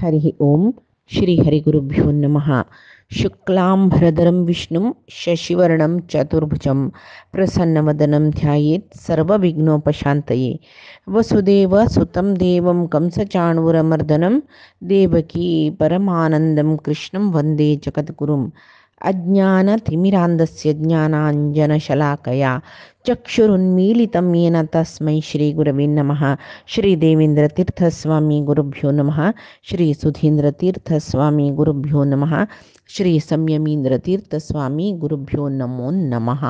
हरिः ओम श्री हरिगुरुभ्यो नमः। शुक्लांभरधरं विष्णुं शशिवर्णं चतुर्भुजं प्रसन्नवदनं ध्यायेत् सर्वविघ्नोपशान्तये। वसुदेवसुतं देवं कंसचाणूरमर्दनं देवकी परमानन्दं कृष्णं वन्दे जगद्गुरुम्। अज्ञानतिमिरान्धस्य ज्ञानाञ्जनशलाकया चक्षुरुन्मीलितं येन तस्मै श्रीगुरवे नमः। श्रीदेवेन्द्रतीर्थस्वामी गुरुभ्यो नमः। श्री सुधीन्द्रतीर्थस्वामी गुरुभ्यो नमः। श्री संयमीन्द्रतीर्थस्वामी गुरुभ्यो नमो नमः।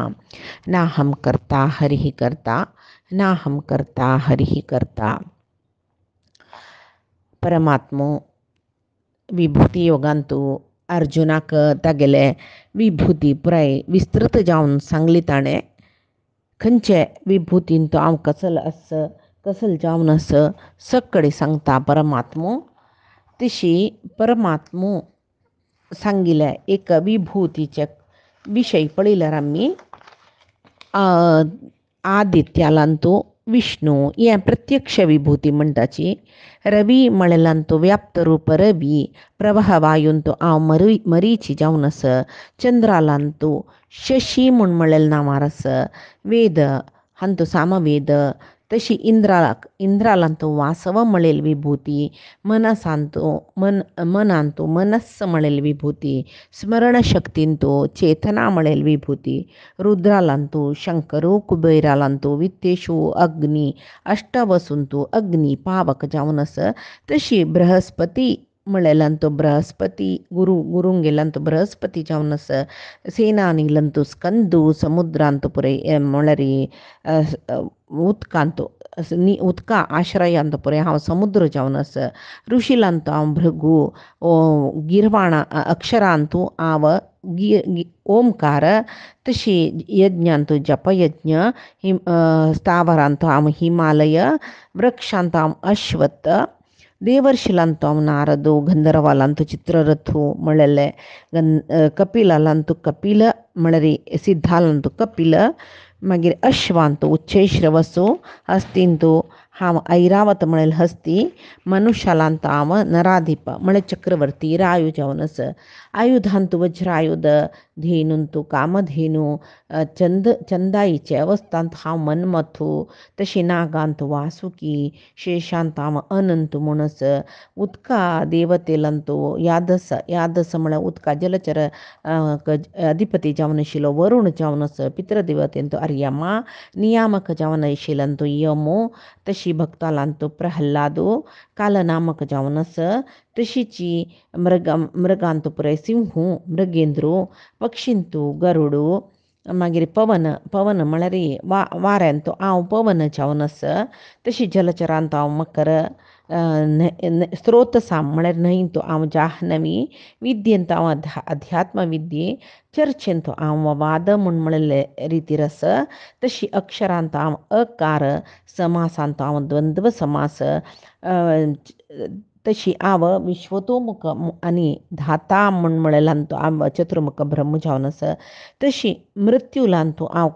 नाहं कर्ता हरिः कर्ता, नाहं कर्ता हरिः कर्ता. परमात्मो विभूती योगांतू अर्जुनाक तागेले विभूती पुराय विस्तृत जावन सांगली ताणे खंयचे विभूतीन तो हांव कसल जावन आस सगळे सांगता परमात्मो. तशी परमात्मो सांगिल्ल्या एक विभूतीचे विशय पळयल्यार आमी आदित्यालांतू विष्णू हें प्रत्यक्ष विभूती म्हणटाची. रवी म्हळ्यालांतू व्याप्त रूप रवी, प्रवाह वायूंतू हांव मरीची जावन आस. चंद्रालांतू शशी म्हूण म्हळेलें नांवार आस. वेद हांतू सामवेद. तशी इंद्रालांतू वासव म्हळेली विभूती. मनांतू मनस्स म्हळेली विभूती. स्मरण शक्तींतू चेतना म्हळेली विभूती. रुद्रालांतू शंकरू, कुबेरालांतू वित्तेशू अग्नी, अष्टवसूंतू अग्नी पावक जावन आस. तशी बृहस्पती म्हळेलांतू बृहस्पती गुरुंगेलांतू बृहस्पती जावन आस. सेनानीलांतू स्कंदू, समुद्रांतू पुरे म्हळ्यार उदकांतू उदका आश्रयांत पुरे हांव समुद्र जावन आस. ऋषीलांतू हांव भृगू, गिरवाणा अक्षरांतू हांव ओमकार. तशी यज्ञांतू जपयज्ञ, स्थावरांतू हांव हिमालय, वृक्षांतू हांव अश्वत्थ, देवर्षिलांतू हांव नारदू, गंधर्वालांतू चित्ररथू म्हळेले, कपिलालांतू कपिल म्हळ्यार सिद्धालांतू कपिल, मागीर अश्वांतू उच्चैश्रवसू, हस्तींतू हांव ऐरावत म्हळेल हस्ती, मनुष्यालांतू हांव नराधिप म्हळ्यार चक्रवर्ती रायू जावन आस. आयुधांतू वज्रायुध, धेनूंतू कामधेनू, चंदाईचे अवस्थांत हांव मन्मथू. तशी नागांतू वासुकी, शेषांत हांव अनंत म्हूण आस. उदका देवतेलांतू यादस म्हळ्यार उदका जलचर अधिपती जावन आशिल्लो वरुण जावन आस. पितृदेवतेंतू अर्यमा, नियामक जावन आशिल्लांतू यमो. तशी भक्तालांतू प्रहल्लादू, कालनामक जावन आस. तशीची मृगांतू पुराय सिंहू, मृगेंद्रू, पक्षींतू गरुडू, मागीर पवन म्हळ्यार वाऱ्यांतू हांव पवन जावन आस. तशी जलचरांतू हांव मकर, स्त्रोतसां म्हळ्यार न्हंयंतू हांव जाह्नवी, विद्येंतू हांव अध्यात्म विद्ये, चर्चेंतू हांव वाद म्हूण म्हळेले रितीर आस. तशी अक्षरांतू हांव अकार, समासांतू हांव द्वंद्व समास. तशी हांव विश्वतोमुख आनी धाता म्हूण म्हळेलांतू हांव चतुर्मुख ब्रह्म जावन आस. तशी मृत्यूलांतू हांव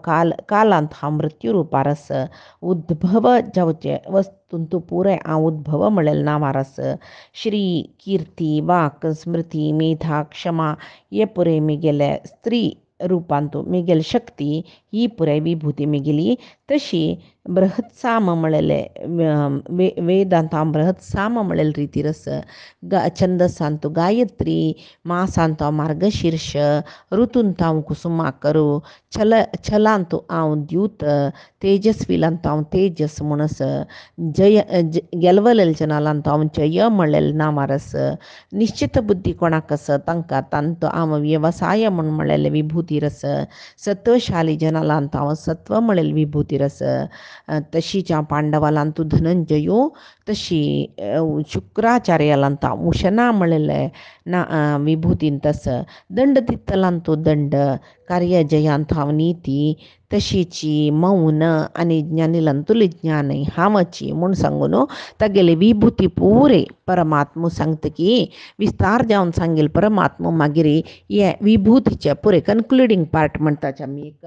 कालांत हांव मृत्यू रुपार आस. उद्भव जावचे वस्तूंतू पुराय हांव उद्भव म्हळेलें नांवार आस. श्री, कीर्ती, वाक, स्मृती, मेधा, क्षमा हे पुराय मेगेले स्त्री रुपांतू मेगेल शक्ती ही पुराय विभूती मेगेली. तशी बृहत्साम म्हळेले वेदांत हांव बृहत्साम म्हळेले रितीर आस. छंदसांतू गायत्री, मासांतू हांव मार्गशीर्ष, ऋतूंतू हांव कुसुमाकरू, छलांतू हांव द्यूत, तेजस्वीलांतू हांव तेजस म्हूण आस. गेलवलेल्या जनालांतू हांव जय म्हळेलें नांवार आस. निश्चित बुद्धी कोणाक आस तांतू हांव व्यवसाय म्हूण म्हळेलें विभूतीर आस. सत्वशाली जनालांतू हांव सत्व म्हळेलें विभूतीर आस. तशीच हांव पांडवालांतू धनंजयो. तशी शुक्राचार्यालांतू हांव उशना म्हळेलें विभूतींत आस. दंड दित्तलांतू दंड, कार्यजयांतू हांव नीती. तशीची मौन आनी ज्ञानीलांतू ज्ञान हांवची म्हूण सांगून तागेले विभूती पुरे परमात्मो सांगतकी विस्तार जावन सांगेल परमात्मो. मागीर हे विभूतीचे पुरे कन्क्लुडींग पार्ट म्हणटाचे आमी एक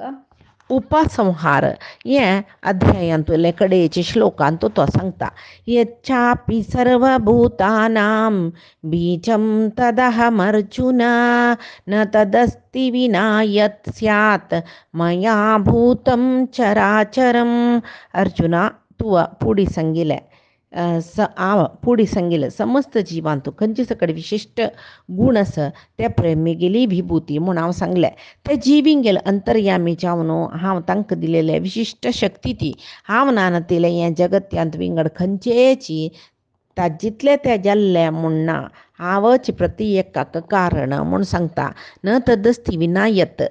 उपसंहार हे अध्यायांतले कडेचे श्लोकांत तो सांगता. यच्चापि सर्वभूतानां बीजं तदहमर्जुन न तदस्ति विना यत् स्यात् मया भूतं चराचरम. अर्जुना तू पुढी सांगिले पुढी सांगिले समस्त जिवांतू खंयचे सकड विशिष्ट गुण आस ते प्रेमी गेली विभूती म्हूण हांव सांगलें. ते जिवींक गेले अंतर्यामी जावन हांव तांकां दिलेले विशिश्ट शक्ती ती हांव नानतिलें हें जगत्यांत विंगड खंयचेची ताजितले ते जाल्ले म्हूण ना. हांवच प्रति एकाक कारण म्हूण सांगता. न तदस्ति विना यत्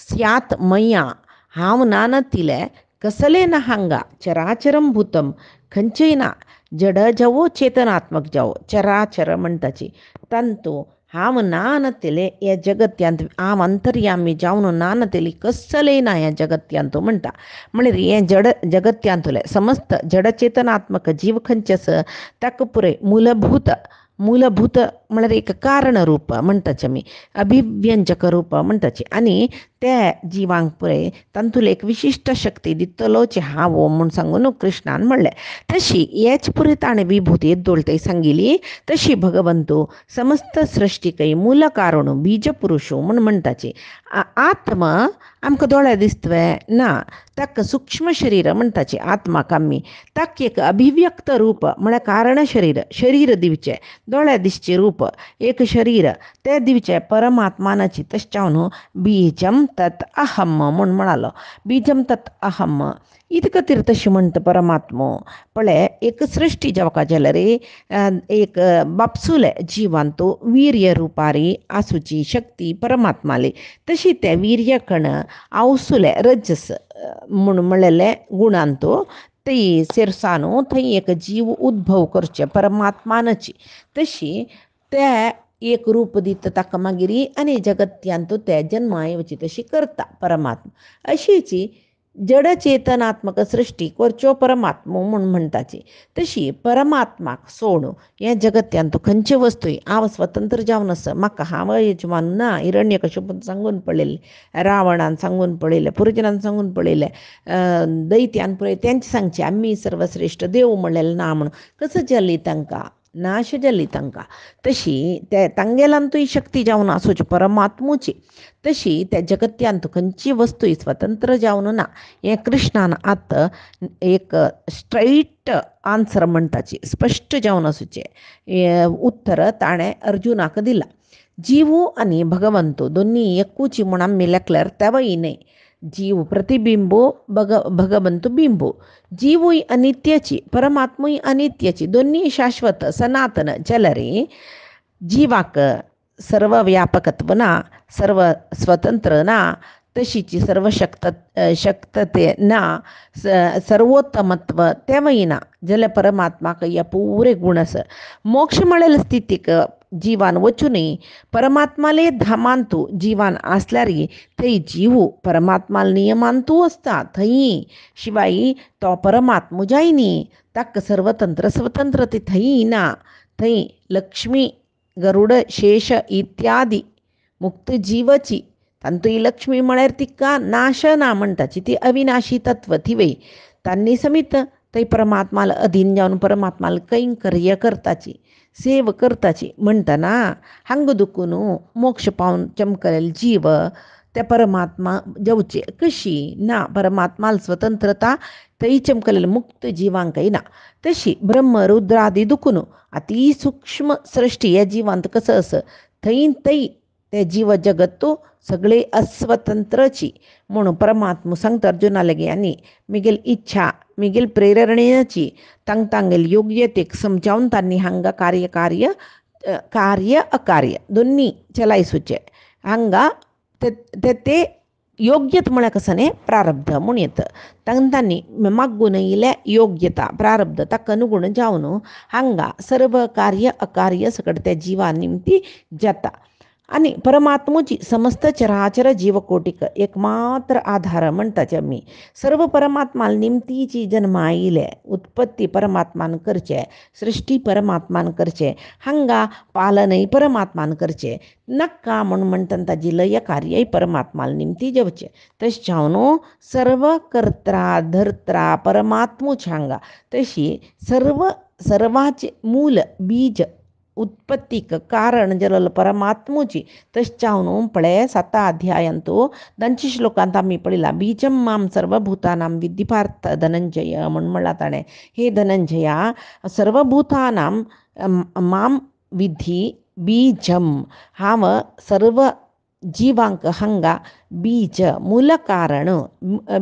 स्यात् मया हांव नानतिलें कसलें ना हांगा चराचरम भूतम खंयचेय ना. जड जावो चेतनात्मक जावो चराचर म्हणटाची तांतू हांव नानतेले ह्या जगत्यांत हांव अंतर्यामी जावन नानतेली कसलेय ना ह्या जगत्यांतू म्हणटा. म्हणल्यार हें जगत्यांतले समस्त जडचेतनात्मक जीव खंयचे आसा ताका पुरे मूलभूत म्हळ्यार एक कारण रूप म्हणटाचे आमी अभिव्यंजक रूप म्हणटाची आनी त्या जिवांक पुरे तांतूल एक विशिश्ट शक्ती दितलोच हांव म्हूण सांगून कृष्णान म्हणलें. तशी हेच पुरे ताणें विभूती दोळते सांगिली. तशी भगवंतू समस्त सृश्टीकय मूल कारण बीज पुरुषू म्हूण म्हणटाची. आत्मा आमकां दोळ्या दिसतवे ना ताका सूक्ष्म शरीर म्हणटाची आत्माक आमी ताका एक अभिव्यक्त रूप म्हळ्यार कारण शरीर दिवचें दोळ्या दिसचें रूप एक शरीर ते दिवचें परमात्मानाची तशें न्हू बीजम तत् अहम म्हूण म्हणालो. बीजम तत् अहम इतक खातीर तशें म्हणटा परमात्मो पळय एक सृश्टी जावपा जाल्यार एक बापसुले जिवांतू वीर्य रुपारी आसूची शक्ती परमात्माली तशी ते वीर्य कण आवसुले रजस म्हूण म्हणलेले गुणांतू ती सेरसानू थंय एक जीव उद्भव करचे परमात्मानाची तशी ते एक रूप दिता ताका मागीर आनी जगत्यांतू ते जन्मा येवची तशी करता परमात्मा. अशीची जडचेतनात्मक सृश्टी करच्यो परमात्मो म्हूण म्हणटाची. तशी परमात्माक सोड हें जगत्यांतू खंयचे वस्तूय हांव स्वतंत्र जावन आसा म्हाका हांव यजमान ना. हिरण्यकश्यपून सांगून पळयलें रावणान सांगून पळयलें पुरजनान सांगून पळयलें दैत्यान पळय तेंचे सांगचें आमी सर्वश्रेश्ठ देव म्हणलेलें ना म्हणून कसो जाली तांकां नाश जाली तांकां. तशी ते तांगेलांतूय शक्ती जावन आसूची परमात्मुची तशी त्या जगत्यांत खंयची वस्तूय स्वतंत्र जावन ना. हें कृष्णान आतां एक स्ट्रेट आन्सर म्हणटाची स्पश्ट जावन आसूचें उत्तर ताणें अर्जुनाक दिलां. जीव आनी भगवंतू दोनी एकूच म्हूण आमी लेखल्यार तेवय न्हय. जीव प्रतिबिंबू भगवंतू बिंबू. जीवूय अनित्याची परमात्मूय अनित्याची दोनी शाश्वत सनातन जाल्यार जिवाक सर्व व्यापकत्व ना सर्व स्वतंत्र ना तशीची सर्व शक्तते ना सर्वोत्तमत्व तेवय ना जाल्यार परमात्माक ह्या पुरे गुण आसा. मोक्ष म्हळ्यार स्थितीक जिवान वचूनय परमात्माले धामांतू जिवान आसल्यार थंय जीव परमात्मा नियमांतू आसता थंय शिवाय तो परमात्मो जाय न्ही ताका सर्वतंत्र स्वतंत्र ते थंय ना. थंय लक्ष्मी गरुड शेष इत्यादी मुक्त जीवची तांतूय लक्ष्मी म्हळ्यार तिका नाश ना म्हणटाची ती अविनाशी तत्व थिवय तांणी समीत थंय परमात्माला अधीन जावन परमात्माला कैंकर्य करताची सेव करताची म्हणटना हांग दुखून मोक्ष पावन चमकलेले जीव ते परमात्मा जावचे कशी ना परमात्माला स्वतंत्रता थंय चमकलेले मुक्त जिवांकय ना. तशी ब्रह्म रुद्रादी दुखून अति सूक्ष्म सृश्टी ह्या जिवांत कसं आसा थंय ते जीव जगतू सगळे अस्वतंत्रची म्हणून परमात्मा सांगता अर्जुना लेगी आनी मिगेल इच्छा मिगेल प्रेरणेची तांगेल योग्यतेक समजावन तांणी हांगा कार्य अकार्य दोनी चलायसूचे हांगा ते योग्यत म्हळ्यार कसं न्ही प्रारब्ध म्हूण येता तांणी मागून येयल्या योग्यता प्रारब्ध ताका अनुगुण जावन हांगा सर्व कार्य अकार्य सकट त्या जिवा निमती जाता. आणि परमात्मूची समस्त चराचर जीवकोटिक एकमात्र आधार म्हणताचे मी सर्व परमात्माला निमतीची जन्माईले उत्पत्ती परमात्मान करचे सृष्टी परमात्मान करचे हंगा पालनही परमात्मान करचे नक्का म्हणता जी लय कार्यही परमात्माला निमती जवचे तशावनो सर्व कर्त्रा धर्त्रा परमात्मूच हांगा तशी सर्वाचे मूल बीज उत्पत्तिक कारण जलल परमात्मूची तश्चावनु पळे 7 अध्यायांतो 2 श्लोकांत आम्ही पडिला बीजम माम सर्वभूतानां विद्धिपार्थ धनंजय म्हणला ताणे हे धनंजया सर्वभूतानां माम विधी बीजम हाव सर्व जीवांक हंगा बीज मूल कारण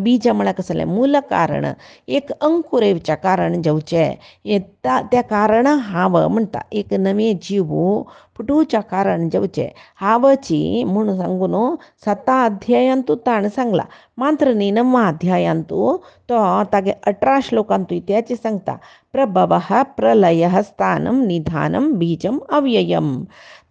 बीज म्हळ्यार कसले मूल कारण एक अंकुरेवच्या कारण जेवचे त्या कारण हाव म्हणटा एक नवे जीव फुटूच्या कारण जेवचे हावची म्हणून सांगून 7 अध्यायांतू ताण सांगला मात्र 9 अध्यायांतू तो तागे 18 श्लोकांतू त्याचे सांगता प्रभव प्रलय स्थानम निधानम बीजम अव्ययम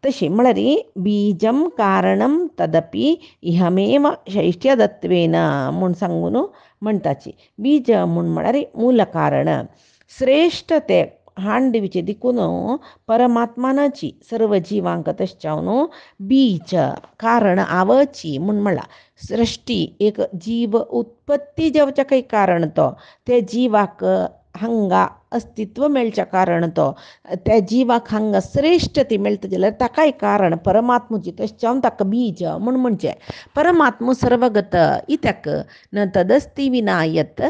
तशी म्हळ्यार बीजम कारणम तदपि इहमेव शैष्ठ्यदत्वेन म्हूण सांगून म्हणटाची बीज म्हूण म्हळ्यार मूल कारण श्रेष्ठ ते हांडविचे देखून परमात्मानाची सर्व जीवांक तश्चावनो बीज कारण आवची म्हूण म्हणला सृष्टी एक जीव उत्पत्ती जेवच्या काही कारण तो ते जीवाक हांगा अस्तित्व मेळच्या कारण तो त्या जीवाक हांगा श्रेष्ठती मेळता जाल्यार ताकाय कारण परमात्मूची तश्चावन ताका बीज म्हूण म्हणचे परमात्मू सर्वगत इत्याक न तदस्ति विना यत्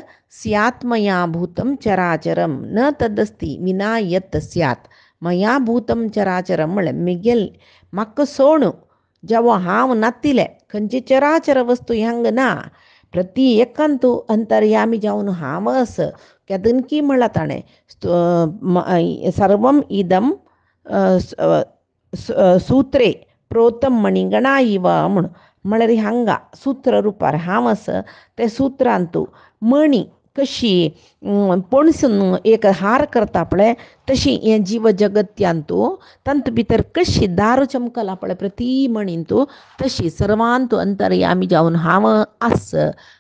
स्यात् मया भूतं चराचरम न तदस्ति विना यत् स्यात् मया भूतं चराचरम म्हळ्यार मिगेल म्हाका सोडून जेवा हांव नातिले खंयची चराचर वस्तू हांग ना प्रति एकांतू अंतर्यामी जावन हांवस केदनकी म्हणला ताणें सर्वम इदम सूत्रे प्रोतम मणिगणा इव म्हूण म्हळ्यार हांगा सूत्र रुपार हांवस ते सूत्रांतू मणी कशी पणसून एक हार करता पळय तशी हें जीव जगत्यांतू तांत भितर कशी दारू चमकला पळय प्रती मणींतू तशी सर्वांतू अंतर्यामी जावन हांव आस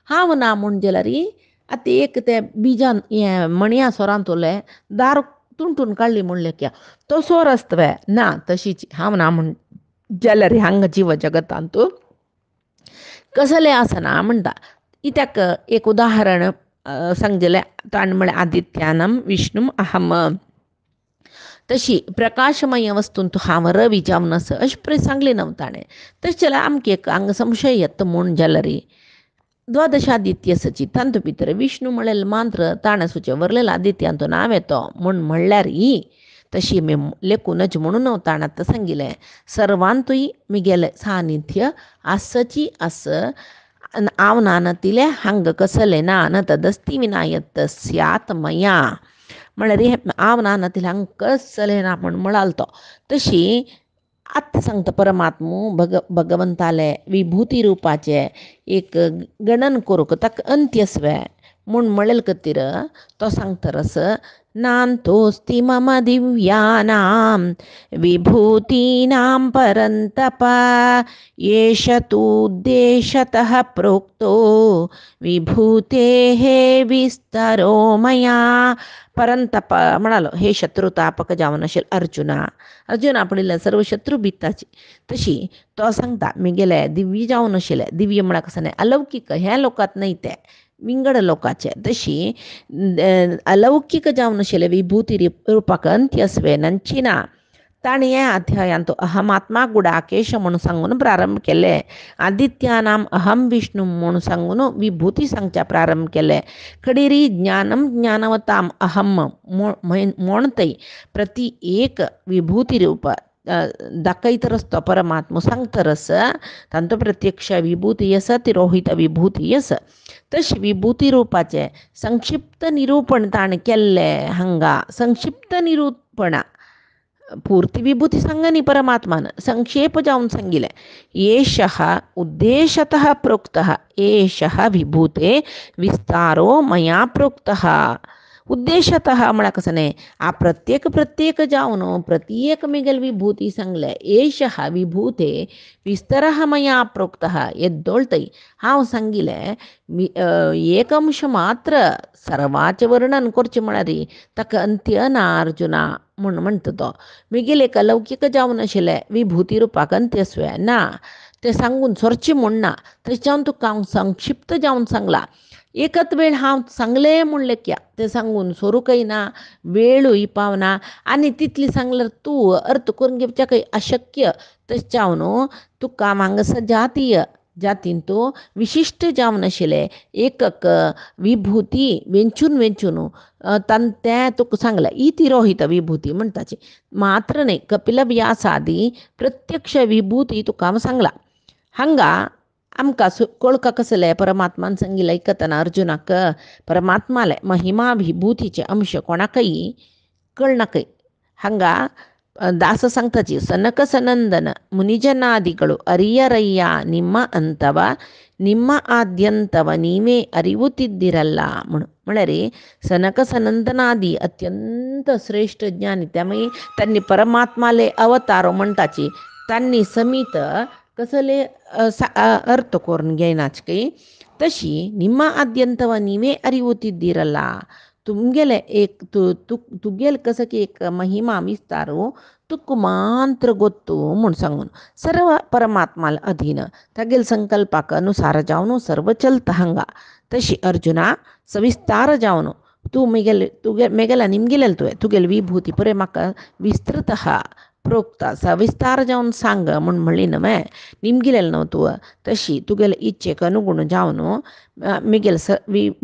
हांव ना म्हूण जाल्यार आतां एक ते बिजान हें मणया सोरांतुले दार तुंटून काडली म्हणलें क्या तो सोर आसतवे ना तशीच हांव ना म्हूण जाल्यार हांगा जीव जगतांतू कसलें आसना म्हणटा इत्याक एक उदाहरण सांगलें ताण म्हळ्यार आदित्यानम विष्णुम अहम तशी प्रकाशमय वस्तूंतू हांव रवी जावन आस अशें सांगलें न्हू ताणें तशें जाल्यार आमकां एक हांगा संशय येता म्हूण जाल्यार द्वादशादित्य सची तांतू भितर विष्णू म्हळें मात्र ताणसूचे वरलेलो आदित्यांतू नाव येतो म्हूण म्हणल्यार ही तशी मी लेखूनच म्हणून ताणात सांगिलें सर्वांतूय मिगेलें सानिध्य आसची आस हांव ना नतिले हांग कसलें ना न तदस्ति विना यत् स्यात् मया म्हळ्यार हांव ना नतिले हांग कसलें ना म्हूण म्हळालो तो तशी आत्तां सांगता परमात्मू भगवंताले विभूती रूपाचे एक गणन करूंक ताका अंत्यस्वे म्हूण म्हणलें खातीर तो सांगतरस नान्तोस्ति मम दिव्यानां विभूतीनां परन्तप एष तूद्देशतः प्रोक्तो विभूतेः विस्तरो मया परंतप म्हणालो हे शत्रुतापक जावन आशिल्लो अर्जुन आपणिल्ले सर्व शत्रू भिताची तशी तो सांगता मिगेले दिव्य जावन आशिल्ले दिव्य म्हळ्यार कसं न्ही अलौकीक हे लोकांत न्हय ते विंगड लोकाचे तशी अलौकीक जावन आशिल्ले विभूती रुपाक अंत्यस्वे नंचिना ताणें हे अध्यायांत अहमात्मा गुडाकेश म्हणून सांगून प्रारंभ केले आदित्यानाम अहम विष्णू म्हणून सांगून विभूती सांगच्या प्रारंभ केले खडीरी ज्ञानम ज्ञानवताम अहम म्हणतय प्रति एक विभूती रूप दाखयतरस तो परमात्मा सांगतरस तांतो प्रत्यक्ष विभूती आसा तिरोहित विभूती आसा तशी विभूती रूपाचे संक्षिप्त निरूपण ताणें केल्लें हांगा संक्षिप्त निरूपणा पूर्ति विभूती सांगनी परमात्मान संक्षेप जावन सांगिलें एषः उद्देशतः प्रोक्तः एषः विभूते विस्तारो मया प्रोक्तः उद्देशतः म्हळ्यार कसं न्ही आ प्रत्येक जावन प्रत्येक मिगेल विभूती सांगले एषः विभूते विस्तरः मया प्रोक्तः येद्दोळ्तै हांव सांगिल्लें एक अंश मात्र सर्वाचें वर्णन करचें म्हळ्यार ताका अंत्य ना अर्जुना म्हणटा तो मिगेल एका लौकीक जावन आशिल्लें विभूती रुपाक अंत्यस्वय ना तें सांगून सोरचें म्हणना थंयच्यान तुका हांव संक्षिप्त जावन सांगलां एकच वेळ हांव सांगलें म्हणलें क्या तें सांगून सोरूंकय ना वेळूय पावना आनी तितली सांगल्यार तूं अर्थ करून घेवच्याकय अशक्य तशें न्हू तुका हांगासर जातीन तूं विशिश्ट जावन आशिल्लें एकक विभूती वेंचून तें तुका सांगलां इति रोहित विभूती म्हणटाची मात्र न्ही कपिल व्यासादी प्रत्यक्ष विभूती तुका हांव सांगलां हांगा आमकां कळका कसलें परमात्मान सांगिल्लें आयकतना अर्जुनाक परमात्माले महिमा विभूतीचे अंश कोणाकय कळनाकय हांगा ದಾಸ ಸಂಗತಾಚಿ ಸನಕ ಸನಂದನ ಮುನಿಜನಾದಿಗಳು ಅರಿಯರಯ್ಯ ನಿಮ್ಮ ಅಂತವ ನಿಮ್ಮ ಆದ್ಯಂತವ ನೀವೇ ಅರಿವುತ್ತಿದ್ದಿರಲ್ಲ म्हळ्यार सनक सनंदनादी अत्यंत श्रेष्ठ ज्ञानी त्यामुळे त्यांनी परमात्माले अवतारो म्हणटाची त्यांनी समीत कसले अर्थ करून घेयनाच की तशी ನಿಮ್ಮ ಆದ್ಯಂತವ ನೀವೇ ಅರಿವುತ್ತಿದ್ದಿರಲ್ಲ तुमगेले एक तुगेल कसं की एक महिमा विस्तारू तुक मात्र गोत्तू म्हूण सांगून सर्व परमात्माल अधीन तागेल संकल्पाक अनुसार जावन सर्व चलता हांगा तशी अर्जुना सविस्तार जावन तूं मेगेला निमगेलेल तुगेल विभूती पळय म्हाका विस्तृत प्रोक्त सविस्तार जावन सांग म्हूण म्हणली न्हय निमगेलेल न्हू तूं तशी तुगेले इच्छेक अनुगुण जावन मिगेल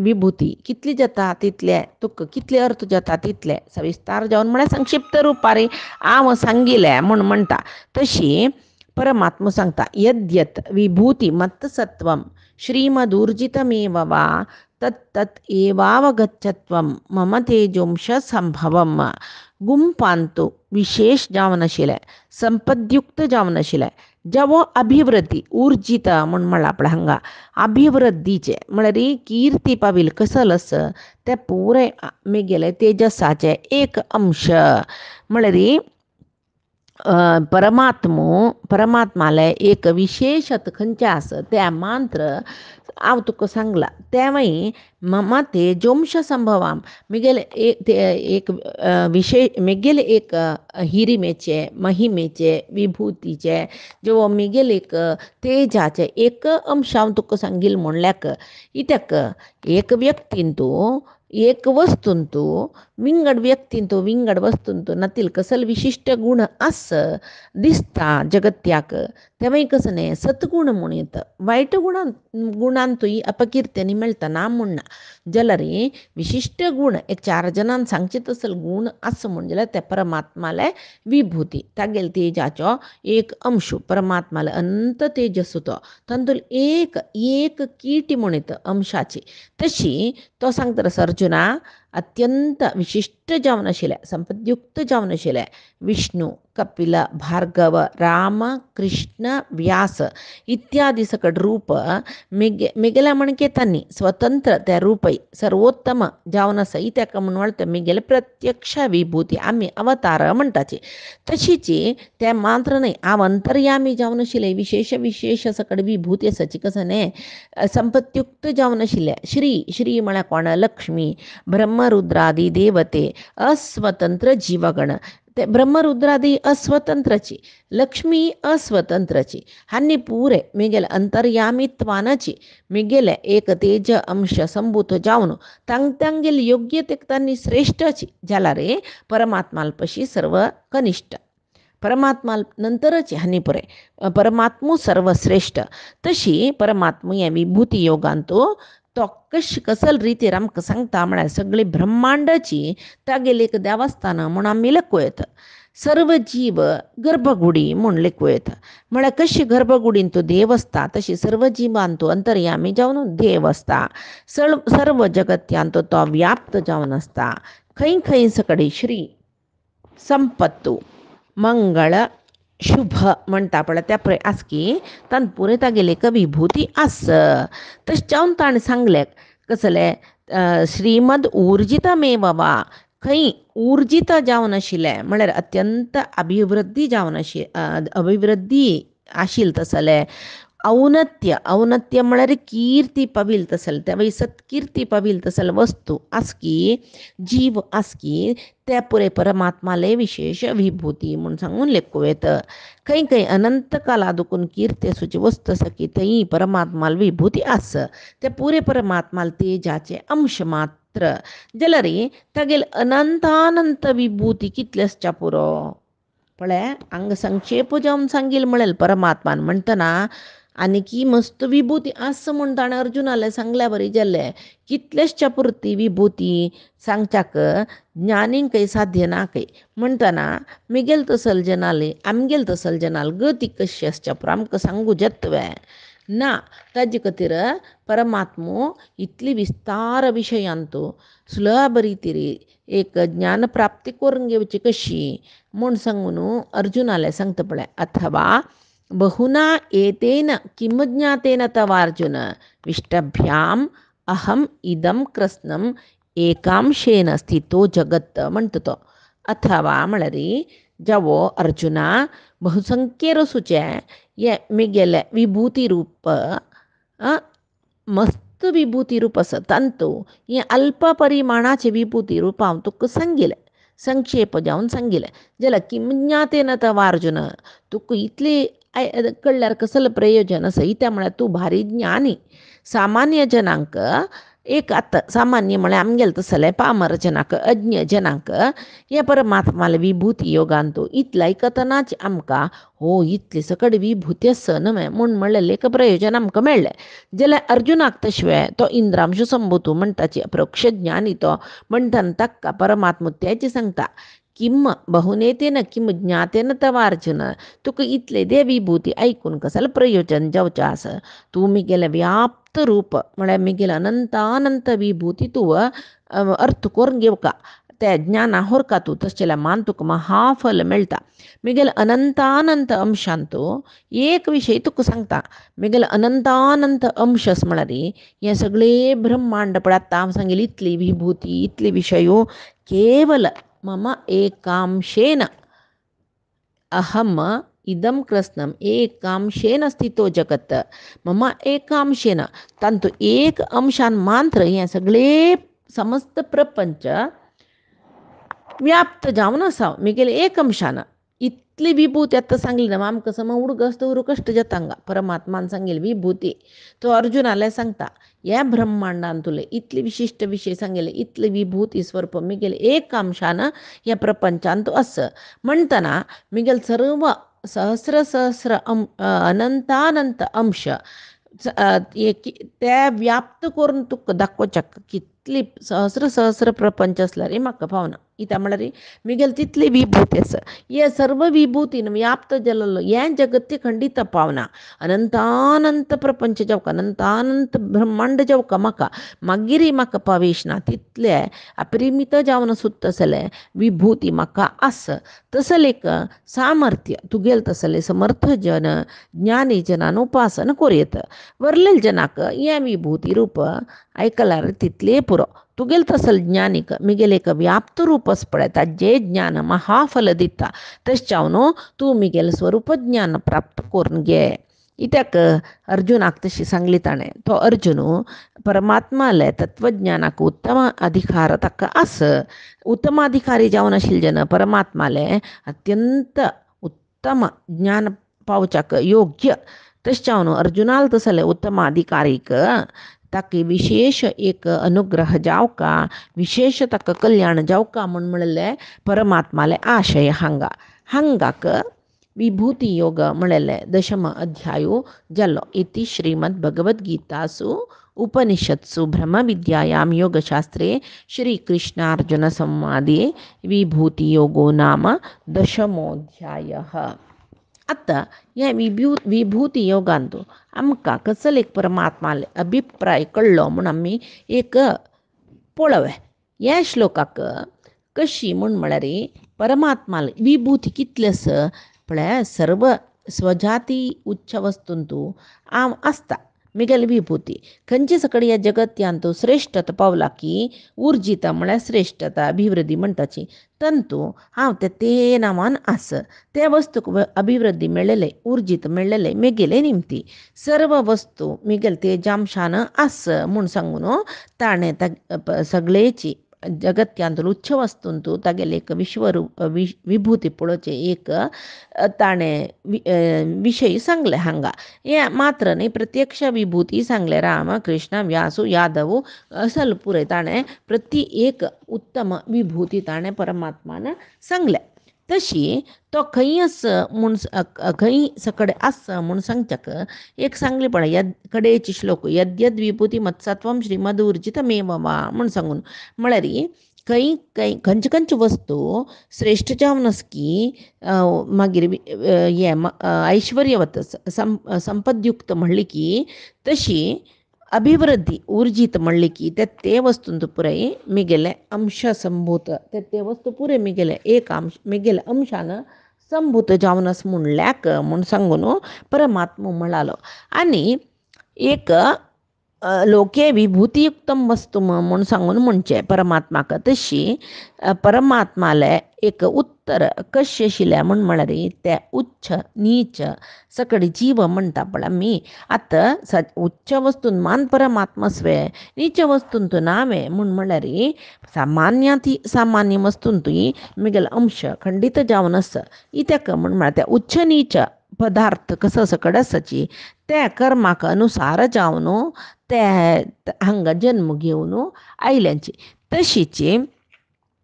विभूती कितली जाता तितले तुका कितले अर्थ जाता तितले सविस्तार जावन म्हळ्यार संक्षिप्त रुपारी हांव सांगिल्लें म्हूण म्हणटा तशी परमात्मा सांगता यद्यत विभूती मत्सत्वम श्रीमदूर्जितमेव वा तत्तत् एवावगच्छत्वम मम तेजोंश संभवम गुंपांतू विशेष जावन आशिल्लें संपद्युक्त जावन आशिल्लें जेवो अभिवृद्धी ऊर्जित म्हूण म्हणलां आपणा हांगा अभिवृद्धीचे म्हळ्यार कीर्ती पाविल कसलस ते पुरे मेगेले तेजसाचे एक अंश म्हळ्यार परमात्माले एक विशेषत खंयचे आसा तें मात्र हांव तुका सांगलां तेवय मम तेजोंश संभवाम मेगेले एक विशेष मेगेले एक हिरिमेचे महिमेचे विभूतीचे जो मेगेले एक तेजाचे एक अंश हांव तुका सांगिल्लें म्हणल्याक इत्याक एक व्यक्तीन तूं एक वस्तून तूं विंगड व्यक्तीन तूं विंगड वस्तून तूं नातील कसल विशिश्ट गुण आस दिसता जगत्याक तेवय कसं न्ही सत्गुण म्हूण येता वायट गुणान तुय अपकिर्तेनी मेळटा ना म्हणना जाल्यार विशिश्ट गुण एक 4 जणांन सांगचे तसल गुण आस म्हण जाल्यार ते परमात्माले विभूती तागेल तेजाचो एक अंश परमात्माले अनंत तेजस तो तातूंत एक कीटी म्हूण येता अंशाची तशी तो सांगता अर्जुना अत्यंत विशिष्ट जावन आशिल्लें संपद्युक्त जावन आशिल्लें विष्णू कपिल भार्गव राम कृष्ण व्यास इत्यादी सकट रूप मेगेल्या मणकेतांनी स्वतंत्र त्या रूपय सर्वोत्तम जावन आसा इत्याक म्हूण वळटा मेगेले प्रत्यक्ष विभूती आमी अवतार म्हणटाची तशीची ते मात्र न्ही हांव अंतर्यामी जावन आशिल्लें विशेष सकट विभूती आसाची कसं न्ही संपत्युक्त जावन आशिल्लें श्री म्हळ्यार कोण लक्ष्मी ब्रह्मरुद्रादी देवते अस्वतंत्र जीवगण ते ब्रह्मरुद्रादी अस्वतंत्राची लक्ष्मी अस्वतंत्राची हांनी पुरे मेगेले अंतर्यामित्वानाची मेगेले एक तेज अंश संभूत जावन तांगेले योग्यतेक तांणी श्रेष्ठची जाल्यार परमात्माल पशी सर्व कनिश्ठ परमात्मा नंतरची हानी पुरे परमात्मू सर्वश्रेष्ठ तशी परमात्मा हे विभूती योगांतू तो कसल रितीर आमकां सांगता म्हळ्यार सगळी ब्रह्मांडाची तागेली एक देवस्थान म्हूण आमी लेखूं येता सर्व जीव गर्भगुडी म्हूण लेखूं येता म्हळ्यार कशी गर्भगुडीन तूं देव आसता तशी सर्व जिवान तूं अंतर्यामी जावन देव आसता सर्व जगत्यान तो व्याप्त जावन आसता खंय सकडी श्री संपत्तू मंगळ शुभ म्हणटा पळय त्या पळय आस की तान पुरे तागेले एक विभूती आस तशें जावन ताणें सांगलें कसलें श्रीमद ऊर्जितमेव वा खंय ऊर्जित जावन आशिल्लें म्हळ्यार अत्यंत अभिवृद्धी जावन अभिवृद्धी आशिल्ल तसलें औन्नत्य म्हळ्यार कीर्ती पाविल तसलें त्या वय सत्कीर्ती पाविल तसलें वस्तू आसकी जीव आसकी ते पुरे परमात्माले विशेष विभूती म्हूण सांगून लेखुवेत खंय खंय अनंत काला दुखून कीर्ती आसूची वस्तू आसा की थंय परमात्माल विभूती आस ते पुरे परमात्माल तेजाचे अंश मात्र जाल्यार तागेल अनंतानंत विभूती कितले आसच्या पुरो पळय हांगा संक्षेप जावन सांगिल म्हळें परमात्मान म्हणटना आनी मस्त विभूती आस म्हूण ताणें अर्जुनाले सांगल्या बरी जाल्लें कितलेशच्या पुरती विभूती सांगच्याक ज्ञानींकय साध्य ना खंय म्हणटना मिगेल तसल जनाले आमगेल तसल जनाल गती कशी आसच्या पुरो आमकां सांगू जत्वे ना ताजे खातीर परमात्मो इतली विस्तार विशयांतू सुलभ रितीरी एक ज्ञान प्राप्ती करून घेवची कशी म्हूण सांगून अर्जुनाले सांगता पळय अथवा बहुना एतेन किम ज्ञातेन तवार्जुन विष्टभ्याम अहम इदम कृष्णम एकांशेन स्थितो जगत म्हणटा तो अथवा म्हळ्यार जावो अर्जुना बहुसंख्येर सुचे ये मिगेले विभूती रूप मस्त विभूती रूप आसा तांतू हे अल्प परिमाणाचे विभूती रूप हांव तुका सांगिलें संक्षेप जावन सांगिलें जाल्यार किम ज्ञातेन तवा अर्जुन तुका इतली कळल्यार कसलें प्रयोजन आसा त्या म्हळ्यार तूं भारी ज्ञानी सामान्य जनांक एक आतां सामान्य म्हळ्यार आमगेले तसले पामर जनाक अज्ञ जनांक हे परमात्माले विभूती योगांतू इतल्या आयकतनाच आमकां हो इतली सकट विभूती आसा न्हय म्हूण म्हणलें एक प्रयोजन आमकां मेळ्ळें जाल्यार अर्जुनाक तशें तो इंद्रांश संभूतू म्हणटाची अप्रोक्ष ज्ञानी तो म्हणटना ताका परमात्मा तेजे सांगता किम बहुनेतेन किम ज्ञातेन तवा अर्जुन तुका इतले दे विभूती ऐकून कसाल प्रयोजन जावचें आसा तूं मिगेलें व्याप्त रूप म्हळ्यार मिगेलें अनंतानंत विभूती तूं अर्थ करून घेवका त्या ज्ञाना होरका तूं तशें जाल्यार मान तुका महाफल मेळटा मिगेल अनंतानंत अंशांतू एक विशय तुका सांगता मिगेल अनंतानंत अंश आसा म्हळ्यार हे सगळे ब्रह्मांड पळय आतां हांव सांगिल्ली इतली विभूती इतली विशयो केवल मम एकांशेन अहम इदम कृष्णम एकांशेन स्थितो जगत मम एकांशेन तांतू एक अंशान मात्र हे सगळे समस्त प्रपंच व्याप्त जावन आसा मिगेल एक अंशान इतली विभूती आतां सांगली ना आमकां सम उडगस दवरूं कश्ट जाता हांगा परमात्मान सांगेल विभूती तो अर्जुनाले सांगता ह्या ब्रह्मांडान तुले इतली विशिश्ट विशय सांगेले इतली विभूती स्वरूप मिगेल एक अंशान ह्या प्रपंचान तूं आस म्हणटना मिगेल सर्व सहस्र सहस्र अनंतानंत अंश ते व्याप्त करून तुका दाखोवच्याक कितली सहस्र सहस्र प्रपंच आसल्यार म्हाका पावना इता म्हळ्यार मिगेल तितली विभूती आसा हे सर्व विभूतीन व्याप्त जाल्लो हें जगत ते खंडीत पावना अनंतानंत प्रपंच जावका अनंतानंत ब्रह्मांड जावका म्हाका मागीर म्हाका पावेश ना तितले अपरिमित जावन सुद्दां तसलें विभूती म्हाका आस तसलें एक सामर्थ्य तुगेल तसलें समर्थ जन ज्ञानी जनान उपासन कोरयत वरलेल जनाक हें विभूती रूप आयकल्यार तितले पुरो तुगेल तसल ज्ञानीक मिगेल एक व्याप्त रूप आस पळय ताजें ज्ञान महाफल दिता तशें तूं मिगेल स्वरूप ज्ञान प्राप्त करून घे इत्याक अर्जुनाक तशी सांगली ताणें तो अर्जुन परमात्माले तत्वज्ञानाक उत्तम अधिकार ताका आस उत्तम अधिकारी जावन आशिल्ले जन परमात्माले अत्यंत उत्तम ज्ञान पावच्याक योग्य तशें अर्जुनाल तसले उत्तम अधिकारीक ताका विशेष एक अनुग्रह जावका विशेष ताका कल्याण जावका म्हूण म्हणलें परमात्माले आशय हांगाक विभूती योग म्हणलें दशम अध्यायो जालो इति श्रीमद् भगवद्गीतासु उपनिषत्सु ब्रह्मविद्यायां योगशास्त्रे श्रीकृष्णार्जुन संवादे विभूती योगो नाम दशमोऽध्यायः आतां ह्या विभूती योगांतू आमकां कसलो एक परमात्माले अभिप्राय कळ्ळो म्हूण आमी एक पळोवया ह्या श्लोकाक कशी म्हळ्यार परमात्माले विभूती कितली आसा पळय सर्व स्वजाती उच्च वस्तूंतू आसता मिगेल विभूती खंयचे सकडी या जगत्यांतू श्रेष्ठता पावला की उर्जिता म्हळ्यार श्रेष्ठता अभिवृद्धी म्हणटाची तंतू हांव ते नांवान आस त्या वस्तूक अभिवृद्धी मेळ्ळेले उर्जीत मेळ्ळेले मेगेले निमती सर्व वस्तू मिगेल तेजांशान आस म्हूण सांगून ताणें सगळेची जगत्यांतून उच्च वस्तूंतू तागेले एक विश्वरूप विभूती पळोवचे एक ताणें विशयी सांगले हांगा हे मात्र न्ही प्रत्यक्ष विभूती सांगले राम कृष्ण व्यासू यादव असल पुरे ताणें प्रति एक उत्तम विभूती ताणें परमात्मान सांगल्या तशी तो खंय आस म्हूण खंय सकड आस म्हूण सांगच्याक एक सांगले पळय यद कडेची श्लोक यद्यद विभूती मत्सत्वम श्रीमद उर्जितमेव वा म्हूण सांगून म्हळ्यार खंयचे खंयचे वस्तू श्रेश्ठ जावनस की मागीर हे ऐश्वर्यवत संपदयुक्त म्हणली की तशी अभिवृद्धी उर्जित म्हणली की ते वस्तूंत पुराय मिगेले अंश संभूत ते वस्तू पुरे मिगेले एक अंश मिगेले अंशान संभूत जावनस म्हणल्याक म्हूण सांगून परमात्मा म्हणालो आनी एक लोके विभूतीयुक्तम वस्तू म्हूण सांगून म्हणचे परमात्माक तशी परमात्माले एक उत्तर कशें आशिल्लें म्हळ्यार ते उच्च नीच सकडी जीव म्हणटा पळय आमी आतां उच्च वस्तून मान परमात्मा स्वे नीच वस्तूंत नावे म्हळ्यार सामान्याती सामान्य वस्तूंतूय मिगेल अंश खंडित जावन आसा इत्याक म्हळ्यार त्या उच्च नीच पदार्थ कसो सकड आसाची त्या कर्माक अनुसार जावन ते हांगा जन्म घेवन आयल्यांची तशीची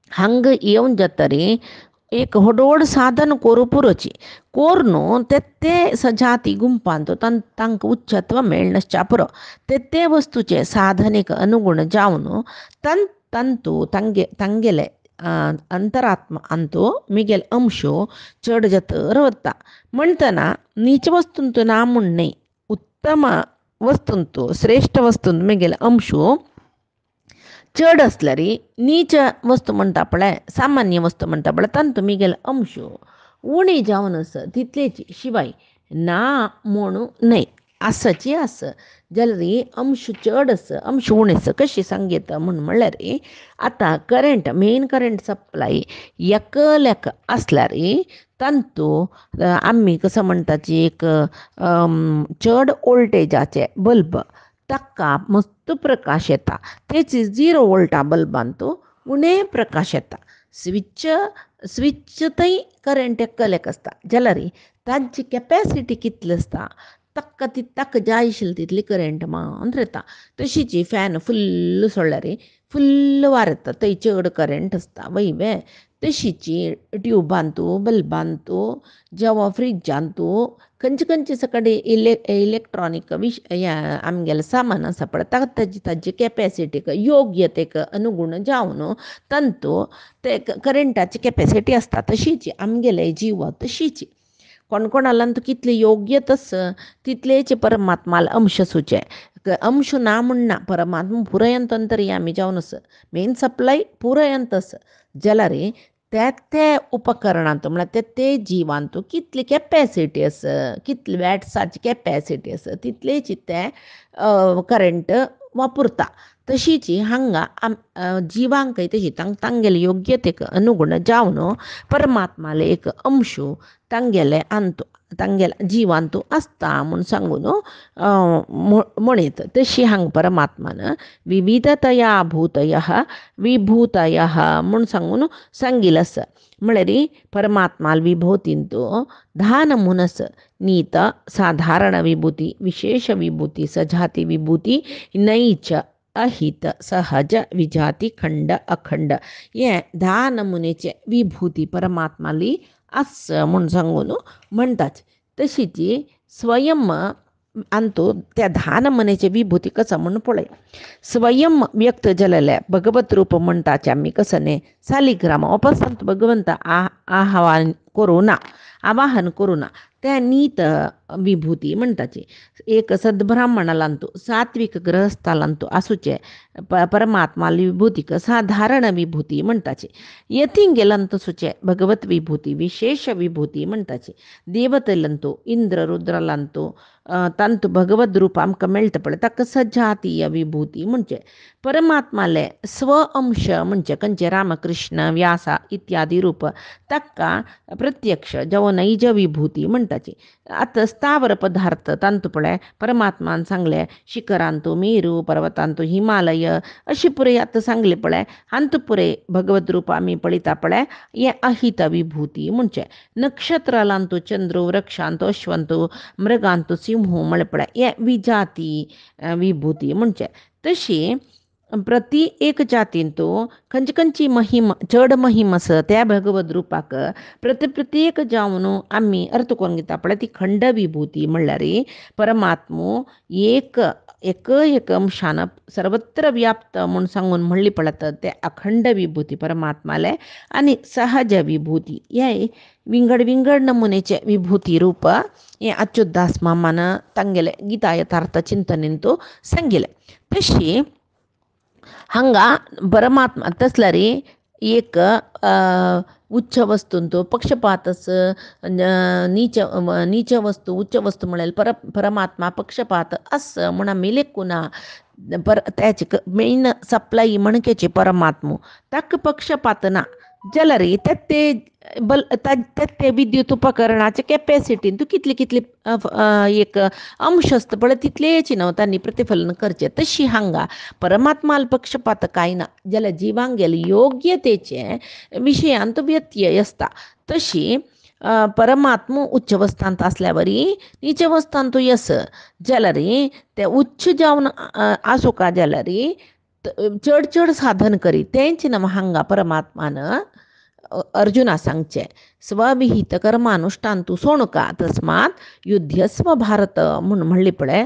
हांगा येवन जातरी एक व्हडोड साधन कोरू पुरोची कोर ते सजाती गुंपांत तांकां उच्चत्व मेळनासच्या पुरो ते वस्तूचे साधनेक अनुगुण जावन तंतू तांगेले अंतरात्मा अंतू मिगेल अंशो चड जतर वता म्हणटना नीच वस्तूंत ना म्हूण न्ही उत्तम वस्तूंत श्रेश्ठ वस्तूंत मिगेल अंशो चड आसल्यार नीच वस्तू म्हणटा पळय सामान्य वस्तू म्हणटा पळय तांतूं मिगेल अंशो उणी जावन आसा तितलेची शिवाय ना म्हणू न्हय आसाची आस जाल्यार अंश चड आसा अंश उणे आसा कशी सांगता म्हळ्यार आतां करंट मेन करंट सप्लाय एकल्याक आसल्यार तांतू आमी कसो म्हणटाची एक चड वोल्टेजाचे बल्ब ताका मस्त प्रकाश येता तेची 0 वोल्टा बल्बांत उणे प्रकाश येता स्विच थंय करंट एकल्याक आसता जाल्यार तांची कॅपॅसिटी कितली आसता ताका जाय आशिल्ली तितली करंट मात्र येता तशीची फॅन फुल्ल सोडल्यार फुल्ल वार येता थंय चड करंट आसता वय तशीची ट्युबांतू बल्बांतू जेवा फ्रिजांतू खंयचे सकडी इलेक्ट्रॉनीक आमगेलें सामान आसा पळय ताजी कॅपॅसिटीक योग्यतेक अनुगुण जावन तंतू ते करंटाची कॅपॅसिटी आसता तशीची आमगेले जीव तशीची कोणालांत कितले योग्य तस तितलेच परमात्माल अंश सुचे अंश ना म्हणना परमात्मा पुरयंत अंतर्यामी जावन आसा मेन सप्लाय पुरयंत आसा जाल्यार ते उपकरणांत म्हळ्यार ते जिवांत कितली कॅपॅसिटी आसा कितली वॅट्साची कॅपॅसिटी आसा तितलेची ते करंट वापरता तशीची हांगा जिवांकय तशी तांगेले योग्यतेक अनुगुण जावन परमात्माले एक अंश तांगेल्या जिवांतू आसता म्हूण सांगून म्हणीत तशी हांगा परमात्मान विविधतया भूतयः विभूतयः म्हूण सांगून सांगिल्लें आसा म्हळ्यार परमात्माल विभूतींतू 10 नमून आसा नीत साधारण विभूती विशेष विभूती सजाती विभूती नैच अहित सहज विजाती खंड अखंड हे 10 नमुनेचे विभूती परमात्माली आस म्हूण सांगून म्हणटात तशीची स्वयं अंतू त्या 10 नमुनेचे विभूती कसं म्हूण पळय स्वयं व्यक्त जालेले भगवत रूप म्हणटाचे आमी कसं न्ही सालिग्राम अपसंत भगवंत आवाहन करूं ना ते नीत विभूती म्हणटाची. एक सद्ब्राह्मणालांतू सात्विक गृहस्थालांतू आसूचे परमात्मा विभूतीक साधारण विभूती म्हणटाची. यतिंगेलंतू सुचे भगवत विभूती विशेष विभूती म्हणटाची. ದೇವತೆಲಂತೂ ಇಂದ್ರ ರುದ್ರಲಂತೂ ತಂತು ಭಗವದ್ ರೂಪ ಆಮ್ಕ ಮೆಳ್ತಪಳೆ ತಕ್ಕ ಸಜ್ಜಾತೀಯ ವಿಭೂತಿ ಮುಂಚೆ परमात्माले स्व अंश म्हणजे कंचे रामकृष्ण व्यास इत्यादी रूप तक्का प्रत्यक्ष जव नैज विभूती म्हणटाची. आता स्थावर पदार्थ तांतुपळे परमात्मान सांगले शिखरांतू मेरू पर्वतांतू हिमालय अशी पुरे आता सांगले पळे अंतपुरे भगवद रूप आम्ही पळिता पळे ये अहित विभूती म्हणजे नक्षत्रालांतू चंद्रू वृक्षांतू अश्वंतू मृगांतू सिंहू मळपळे ये विजाती विभूती म्हणजे. तशी प्रति एक जातींतू खंयची खंयची महिम चड महिम आसा त्या भगवद रूपाक प्रत्येक जावन आमी अर्थ करून घेता पळय ती खंड विभूती म्हणल्यार परमात्मो एक एक अंशान सर्वत्र व्याप्त म्हणून सांगून म्हणली पळत ते अखंड विभूती परमात्माले आनी सहज विभूती हे विंगड विंगड नमुनेचे विभूती रूप हे अच्युतदास मामान तांगेले गीता यथार्थ चिंतनेंतू सांगिले. तशी हांगा परमात्मा तसल्यारी एक उच्च वस्तूंतू पक्षपातच नीच वस्तू उच्च वस्तू म्हळ्यार परमात्मा पक्षपात असं म्हणा मेलेकुना त्याची मेन सप्लाई मणकेचे परमात्मो ताक पक्षपात ना जलरी ते विद्युत उपकरणाचे कॅपॅसिटीन तू कितली एक अंश असतं पण तितलेची न्हू तांणी प्रतिफलन करचे. तशी हांगा परमात्माल पक्षपात कांय ना जाल्यार जिवांक गेले योग्यतेचे विशयांत व्यत्यय असता. तशी परमात्मो उच्च वस्थांत असल्यावरी नीच वस्थांत यस जाल्यार ते उच्च जावन आसूं का जाल्यार चड चड साधन करी तेंच नम हांगा परमात्मान अर्जुना सांगचे स्वविहित कर्मानुष्ठान तू सोणुका तस्मात युद्धस्व भारत म्हणून म्हणली पळय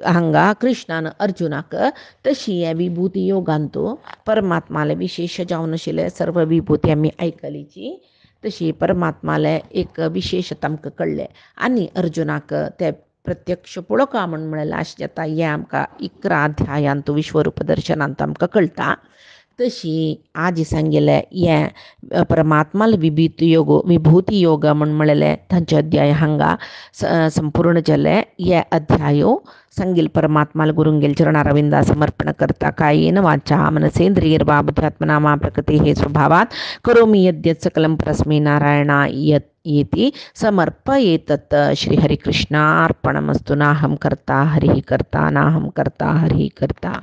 हांगा कृष्णान अर्जुनाक. तशी ह्या विभूती योगांतू परमात्माले विशेष जावन आशिल्ले सर्व विभूती आमी आयकलीची तशी परमात्माले एक विशेषता आमकां कळ्ळे आनी अर्जुनाक ते प्रत्यक्ष पळोवका म्हणून म्हळ्यार अशें जाता हें आमकां 11 अध्यायांत विश्वरूप दर्शनांत आमकां कळटा. तशी आज सांगिल्ले हे परमात्माल विभूती योग म्हणून म्हळेले तांचे अध्याय हांगा संपूर्ण जाले. हे अध्याय संगील परमात्माल गुरुंगेल चरणारविंदा समर्पण करता. कायेन वाचा मनसेंद्रियर्वा बुद्ध्यात्मना मा प्रकृति हे स्वभावात करोमि यद्यत् सकलं परस्मै नारायणायेति समर्पयेतत्. श्री हरिकृष्णार्पणमस्तु. नाहं कर्ता हरिः कर्ता नाहं कर्ता हरिः कर्ता.